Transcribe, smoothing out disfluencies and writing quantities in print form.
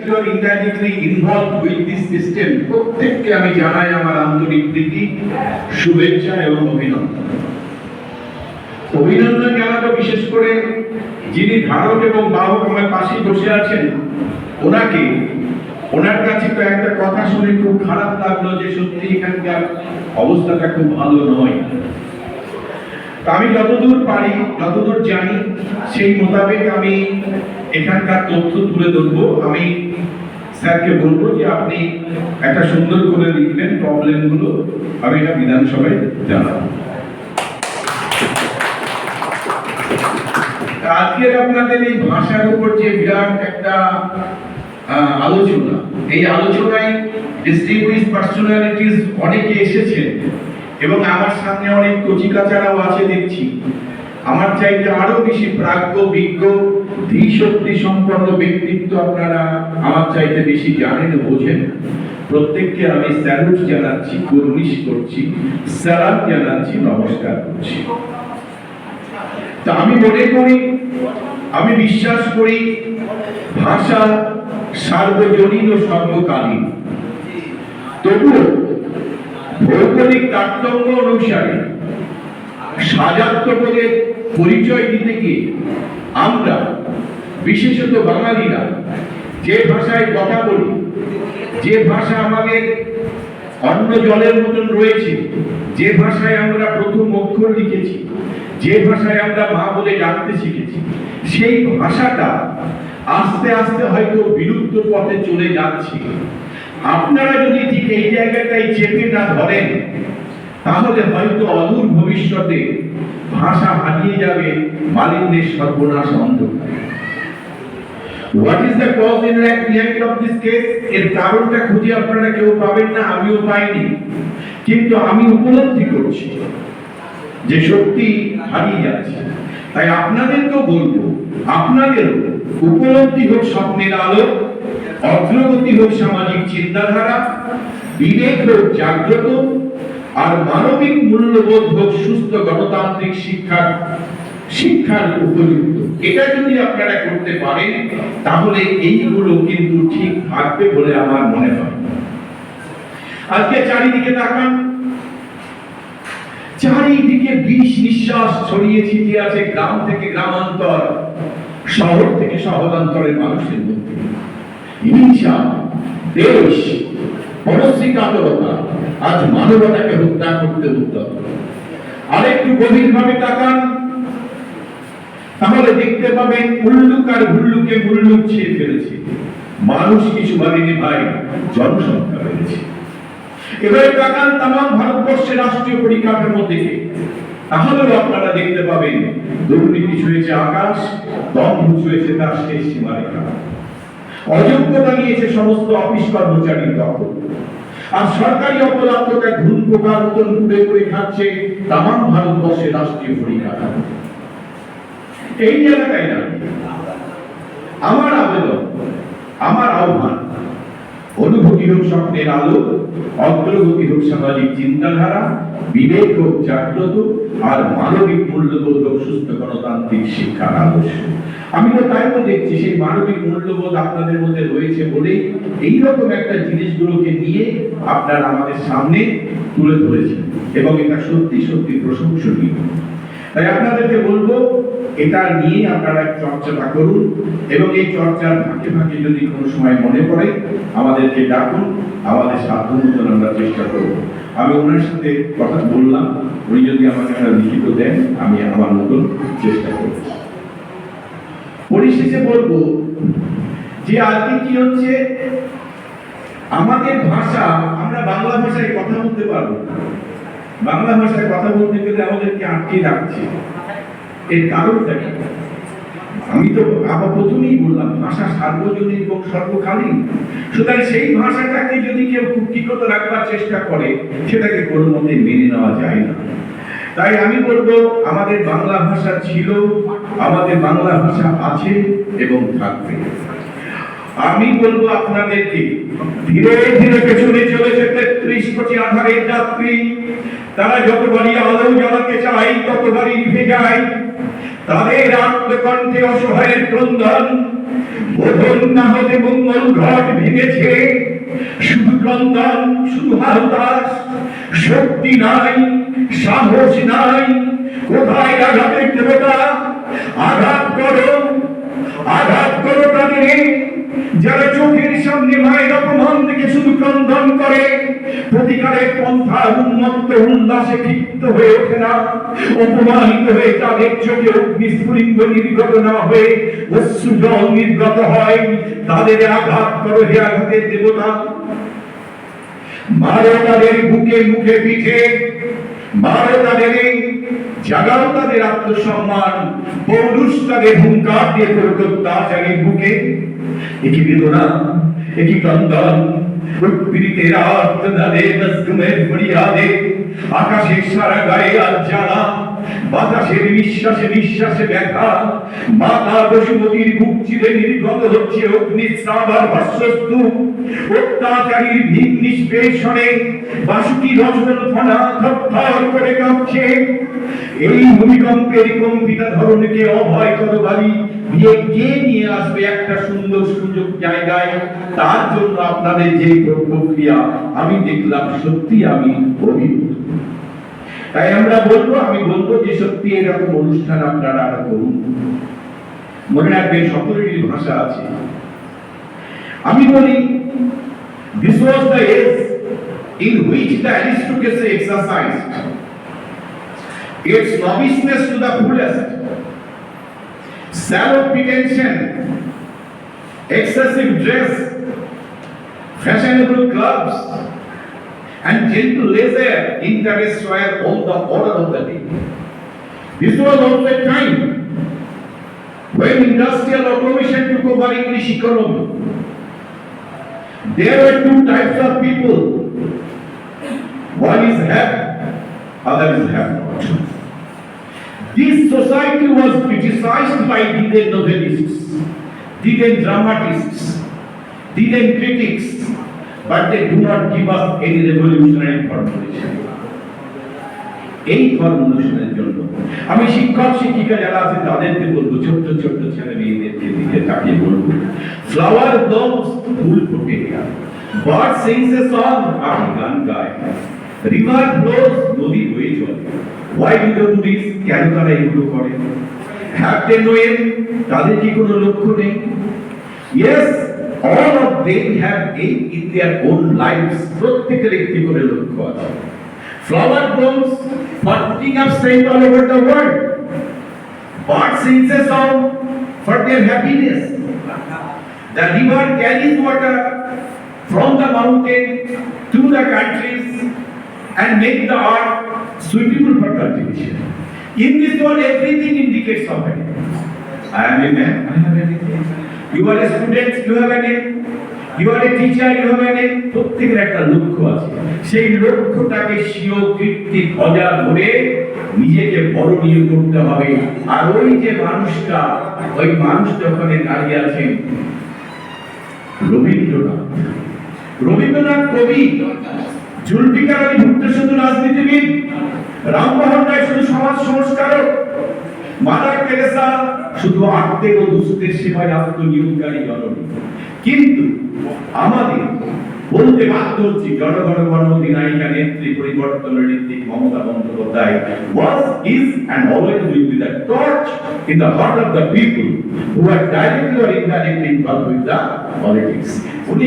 are indirectly involved with this system, প্রত্যেককে আমি জানাই আমার আন্তরিক প্রীতি, শুভেচ্ছা এবং অভিনন্দন। অভিনন্দন জানাবো বিশেষ করে যিনি ধারক এবং বাহক আমার পাশে বসে আছেন ওনাকে। ওনার কাছে তো একটা কথা শুনে খুব খারাপ লাগলো যে সত্যি এখানকার অবস্থাটা খুব ভালো নয়। আমি যতদূর পারি, যতদূর জানি সেই মোতাবেক আমি এখানকার তথ্য তুলে ধরবো। আমি স্যারকে বলবো যে আপনি একটা সুন্দর করে লিখবেন প্রবলেমগুলো, আমি এটা বিধানসভায় জানাবো। আজকের আপনাদের এই ভাষার উপর যে বিরাট একটা আলোচনা, এই আলোচনায় ডিস্টিংগুইশড পার্সোনালিটিস অনেকে এসেছেন এবং আমার সামনে অনেক কচিকাচারাও আছে দেখছি। আমার চাইতে আরো বেশি প্রাজ্ঞ, বিজ্ঞ, ধীশক্তি সম্পন্ন ব্যক্তিত্ব আপনারা আমার চাইতে বেশি জানেন ও বোঝেন। প্রত্যেককে আমি স্যালুট জানাচ্ছি, কুর্নিশ করছি, সালাম জানাচ্ছি, নমস্কার করছি। তা আমি মনে করি, আমি বিশ্বাস করি ভাষা সার্বজনীন ও সর্বকালীন। তবুও ভৌগোলিক তারতম্য অনুসারে সাজাত্যবোধের পরিচয় দিতে গিয়ে আমরা বিশেষত বাঙালিরা যে ভাষায় কথা বলি, যে ভাষা আমাদের অন্য জলের মতন রয়েছে, যে ভাষায় আমরা প্রথম অক্ষর লিখেছি, যে ভাষায় আমরা মা বলে ডাকতে শিখেছি, সেই ভাষাটা আস্তে আস্তে হয়তো বিলুপ্ত পথে চলে যাচ্ছে। আপনারা যদি ঠিক এই জায়গাটাই চেপে না ধরেন তাহলে হয়তো অদূর ভবিষ্যতে ভাষা হারিয়ে যাবে মালিন্যের সর্বনাশ অন্ধকারে। What is the cause in behind of this case? এর কারণটা খুঁজে আপনারা কেউ পাবেন না, আমিও পাইনি, কিন্তু আমি উপলব্ধি করছি যে সত্যি হারিয়ে যাচ্ছে। তাই আপনাদেরকেও বলবো, আপনাদেরও উপলব্ধি হোক স্বপ্নের আলো, অগ্রগতি হোক সামাজিক চিন্তাধারা, বিবেক হোক জাগ্রত, আর মানবিক মূল্যবোধ হোক সুস্থ গণতান্ত্রিক শিক্ষার উপযুক্ত। এটা যদি আপনারা করতে পারেন তাহলে এইগুলো কিন্তু ঠিক থাকবে বলে আমার মনে হয়। আজকে চারিদিকে তাকান, চারিদিকে বিষ নিঃশ্বাস ছড়িয়ে ছিটিয়ে আছে গ্রাম থেকে গ্রামান্তর, শহর থেকে শহরান্তরের মানুষের মধ্যে। হিংসা, দেশ, পরশ্রীকাতরতা আজ মানবতাকে হত্যা করতে উদ্যত। আরেকটু গভীরভাবে তাকান তাহলে দেখতে পাবেন উল্লুক আর ভুল্লুকে মুল্লুক ছেয়ে ফেলেছে। মানুষ কিছু বাড়েনি ভাই, জনসংখ্যা বেড়েছে। এবারে তাকান তামাম ভারতবর্ষের রাষ্ট্রীয় পরিকাঠামোর দিকে, তাহলেও আপনারা দেখতে পাবেন দুর্নীতি ছুঁয়েছে আকাশ, দম্ভ ছুঁয়েছে তার শেষ সীমারেখা। অযোগ্যতা নিয়েছে সমস্ত অফিস কর্মচারীর দখল, আর সরকারি অপদার্থতা ঘুণ পোকার মতন কুড়ে করে খাচ্ছে তামাম ভারতবর্ষের রাষ্ট্রীয় পরিকাঠামো। এই জায়গাটাই না আমার আবেদন, আমার আহ্বান, অনুভূতি হোক স্বপ্নের আলো, অগ্রগতি হোক সামাজিক চিন্তাধারা, বিবেক হোক জাগ্রত, আর মানবিক মূল্যবোধ হোক সুস্থ গণতান্ত্রিক শিক্ষার আদর্শ। আমি তো তাই তো দেখছি সেই মানবিক মূল্যবোধ আপনাদের মধ্যে রয়েছে বলেই এইরকম একটা জিনিসগুলোকে নিয়ে আপনারা আমাদের সামনে তুলে ধরেছেন এবং এটা সত্যি সত্যি প্রশংসনীয়। তাই আপনাদেরকে বলবো এটা নিয়ে আপনারা চর্চাটা করুন এবং এই চর্চার ফাঁকে ফাঁকে যদি কোনো সময় মনে পড়ে আমাদেরকে ডাকুন, আমাদের সাধ্যমতো আমরা চেষ্টা করব। আমি ওনার সাথে কথা বললাম, উনি যদি আমাকে একটা লিখিত দেন আমি আমার মতন চেষ্টা করব। পরিশেষে বলবো যে আজকে কি হচ্ছে, আমাদের ভাষা, আমরা বাংলা ভাষায় কথা বলতে পারবো, বাংলা ভাষায় কথা বলতে গেলে আমাদেরকে আটকে রাখছে। এর কারণটা কি? আমি তো আবার প্রথমেই বললাম ভাষা সার্বজনীন এবং সর্বকালীন। সুতরাং সেই ভাষাটাকে যদি কেউ কুক্ষিগত রাখবার চেষ্টা করে সেটাকে কোনো মতে মেনে নেওয়া যায় না। তাই আমি বলবো আমাদের বাংলা ভাষা ছিল, আমাদের বাংলা ভাষা আছে এবং থাকবে। আমি বলবো আপনাদেরকে ধীরে ধীরে পেছনে চলেছে 33 কোটি আধারের যাত্রী। তারা যতবারই আলো জ্বালাতে চায় ততবারই নিভে যায়। তাদের আত্মকণ্ঠে অসহায়ের ক্রন্দন বোধন না হতে মঙ্গল ঘট ভেঙেছে, শুধু ক্রন্দন, শুধু হাহুতাশ, শক্তি নাই, সাহস নাই। কোথায় আঘাতের দেবতা? আঘাত করো, আঘাত করো তাদের যারা চোখের সামনে মায়ের অপমান দেখে শুধু ক্রন্দন করে, প্রতিকারের পন্থা উন্মত্ত উল্লাসে ক্ষিপ্ত হয়ে ওঠে না, অপমানিত হয়ে তাদের চোখে অগ্নিস্ফুলিঙ্গ নির্গত না হয়ে অশ্রুজল নির্গত হয়। তাদের আঘাত করো হে আঘাতের দেবতা, মারো তাদের বুকে মুখে পিঠে, মারো তাদের, জাগাও তাদের আত্মসম্মান, পৌরুষ তাদের হুঙ্কার দিয়ে অত্যাচারীর বুকে। একই বেদনা, একই ক্রন্দন, প্রকৃতির আর্তনাদে মজলুমের ফরিয়াদে, আকাশের সারা গায়ে আজ জ্বালা, বাতাসের নিঃশ্বাসে নিঃশ্বাসে ব্যথা। মাতা বসুমতির বুক চিরে নির্গত হচ্ছে অগ্নিস্রাব আর ভস্মস্তূপ। অত্যাচারীর ভীম নিষ্পেষণে বাসুকি রজল ফনা থরথর করে কাঁপছে। এই ভূমিকম্পের কম্পিতা ধরনকে অভয় করবালি দিয়ে কে নিয়ে আসবে একটা সুন্দর সুযোগ জায়গায়? তার জন্য আপনাদের যে প্রক্রিয়া আমি দেখলাম, সত্যি আমি অভিভূত। তাই আমরা বলবো, আমি বলবো যে সত্যি এরকম অনুষ্ঠান আপনারা আরো করুন। মনে রাখবেন সকলেরই ভাষা আছে। আমি বলি, this was the age in which the aristocracy exercised its noviceness to the fullest. Shallow pretension, excessive dress, fashionable clubs, and gentle leisure interests were all the order of the day. This was also a time when industrial automation took over English economy. There were two types of people. One is have, other is have not. This society was criticized by Didier novelists, Didier dramatists, Didier critics, but they do not give us any revolutionary formulation. এই ফর্মুলেশনের জন্য আমি শিক্ষক শিক্ষিকা যারা আছে তাদেরকে বলবো, ছোট্ট ছোট্ট ছেলে মেয়েদেরকে দিকে তাকিয়ে বলবো, ফ্লাওয়ার ব্লুমস, ফুল ফোটে, বার্ড সিংস এ সং, পাখি গান গায়, রিভার ফ্লোস, নদী বয়ে চলে। Why do they do this? কেন তারা এগুলো করে? Have they no aim? তাদের কি কোনো লক্ষ্য নেই? Yes, all of them have aim in their own lives. প্রত্যেকের একটি করে লক্ষ্য আছে। Flower blooms for picking up strength all over the world. Bird sings a song for their happiness. The river carries water from the mountain to the countries and make the earth suitable for cultivation. In this world, everything indicates something. I am a man, I have a name. You are a student, you have a name. You are a teacher, you have a name. প্রত্যেকের একটা লক্ষ্য আছে। সেই লক্ষ্যটাকে স্বীয় কীর্তি ধ্বজা ধরে নিজেকে বরণীয় করতে হবে। আর ওই যে মানুষটা, ওই মানুষটা ওখানে দাঁড়িয়ে আছেন রবীন্দ্রনাথ। রবীন্দ্রনাথ কবি, জুলফিকার আলী ভুট্টো শুধু রাজনীতিবিদ, রামমোহন রায় শুধু সমাজ সংস্কারক, মাদার তেরেসা শুধু আত্মের ও দুস্থের সেবায় আত্মনিয়োগকারী জননী। কিন্তু আমাদের বলতে বাধ্য হচ্ছি, জনগণ গণ অধিনায়িকা নেত্রী পরিবর্তনের Hrithik Mamata Bandyopadhyay was, is and always will be the torch in the heart of the people who are directly or indirectly involved with the politics.